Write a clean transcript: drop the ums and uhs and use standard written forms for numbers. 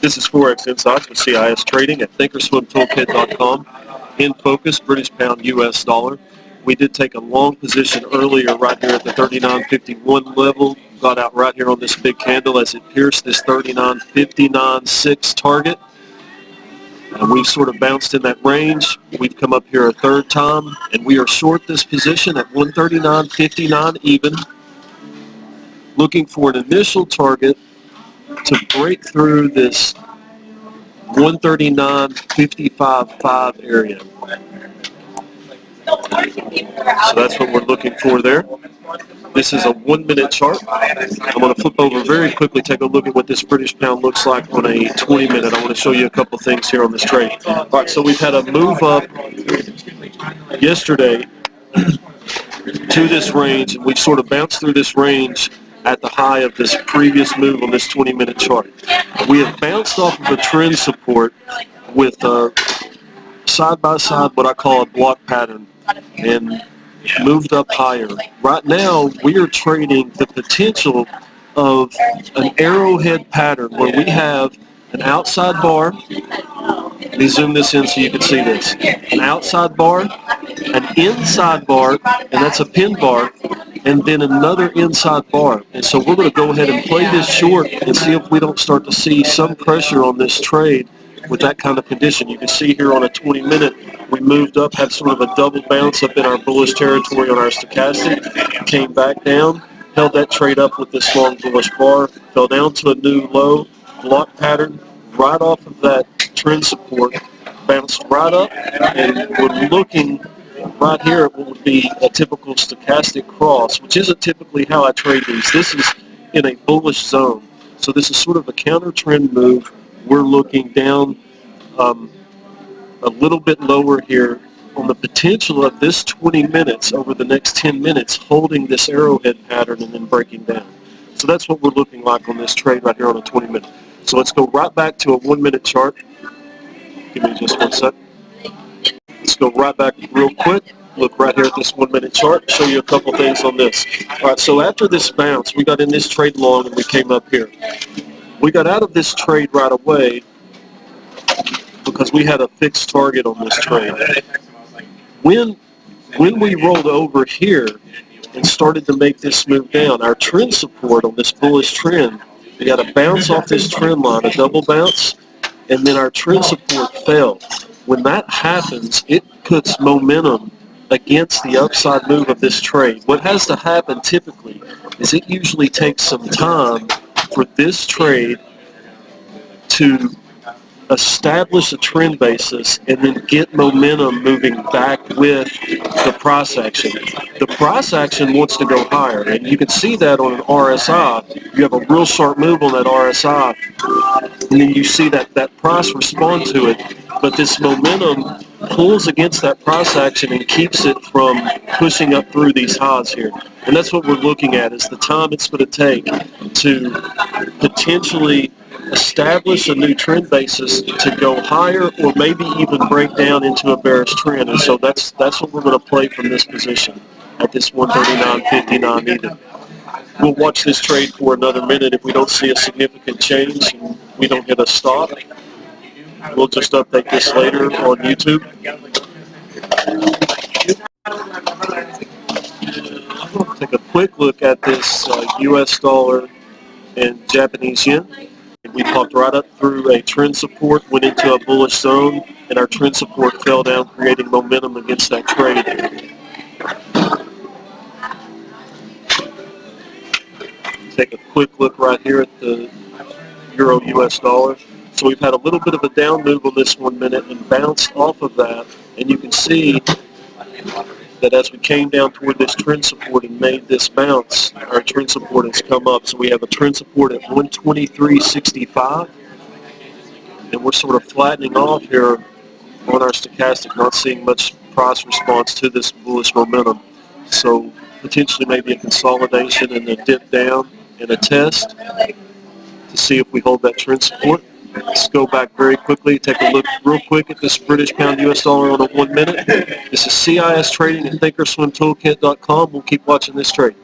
This is FOREX Insights with CIS Trading at thinkorswimtoolkit.com. In focus, British pound, US dollar. We did take a long position earlier right here at the 39.51 level. Got out right here on this big candle as it pierced this 39.59.6 target. And we've sort of bounced in that range. We've come up here a third time, and we are short this position at 139.59 even. Looking for an initial target to break through this 139.55.5 area. So that's what we're looking for there. This is a 1 minute chart. I'm going to flip over very quickly, take a look at what this British pound looks like on a 20 minute. I want to show you a couple things here on this trade. All right, so we've had a move up yesterday to this range, and we've sort of bounced through this range at the high of this previous move on this 20 minute chart. We have bounced off of a trend support with side by side what I call a block pattern and moved up higher. Right now we are trading the potential of an arrowhead pattern where we have an outside bar. Let me zoom this in so you can see this. An outside bar, an inside bar, and that's a pin bar, and then another inside bar. And so we're going to go ahead and play this short and see if we don't start to see some pressure on this trade with that kind of condition. You can see here on a 20 minute, we moved up, had sort of a double bounce up in our bullish territory on our stochastic, came back down, held that trade up with this long bullish bar, fell down to a new low, block pattern, right off of that trend support, bounced right up, and we're looking right here at what would be a typical stochastic cross, which isn't typically how I trade these. This is in a bullish zone. So this is sort of a counter trend move. We're looking down a little bit lower here on the potential of this 20 minutes over the next 10 minutes holding this arrowhead pattern and then breaking down. So that's what we're looking like on this trade right here on a 20 minute. So let's go right back to a 1 minute chart. Give me just 1 sec. Let's go right back real quick. Look right here at this 1 minute chart. Show you a couple things on this. All right, so after this bounce, we got in this trade long and we came up here. We got out of this trade right away because we had a fixed target on this trade. When we rolled over here and started to make this move down, our trend support on this bullish trend, we got a bounce off this trend line, a double bounce, and then our trend support fell. When that happens, it puts momentum against the upside move of this trade. What has to happen typically is it usually takes some time for this trade to establish a trend basis and then get momentum moving back with the price action. The price action wants to go higher, and you can see that on an RSI. You have a real sharp move on that RSI, and then you see that price respond to it, but this momentum pulls against that price action and keeps it from pushing up through these highs here. And that's what we're looking at, is the time it's going to take to potentially establish a new trend basis to go higher or maybe even break down into a bearish trend. And so that's what we're going to play from this position at this 139.59 even. We'll watch this trade for another minute. If we don't see a significant change and we don't get a stop, we'll just update this later on YouTube. We'll take a quick look at this US dollar and Japanese yen. We popped right up through a trend support, went into a bullish zone, and our trend support fell down, creating momentum against that trade. Take a quick look right here at the Euro US dollar. So we've had a little bit of a down move on this 1 minute and bounced off of that, and you can see that as we came down toward this trend support and made this bounce, our trend support has come up. So we have a trend support at 123.65, and we're sort of flattening off here on our stochastic, not seeing much price response to this bullish momentum. So potentially maybe a consolidation and a dip down and a test to see if we hold that trend support. Let's go back very quickly, take a look real quick at this British pound US dollar on a 1 minute. This is CIS Trading at thinkorswimtoolkit.com. We'll keep watching this trade.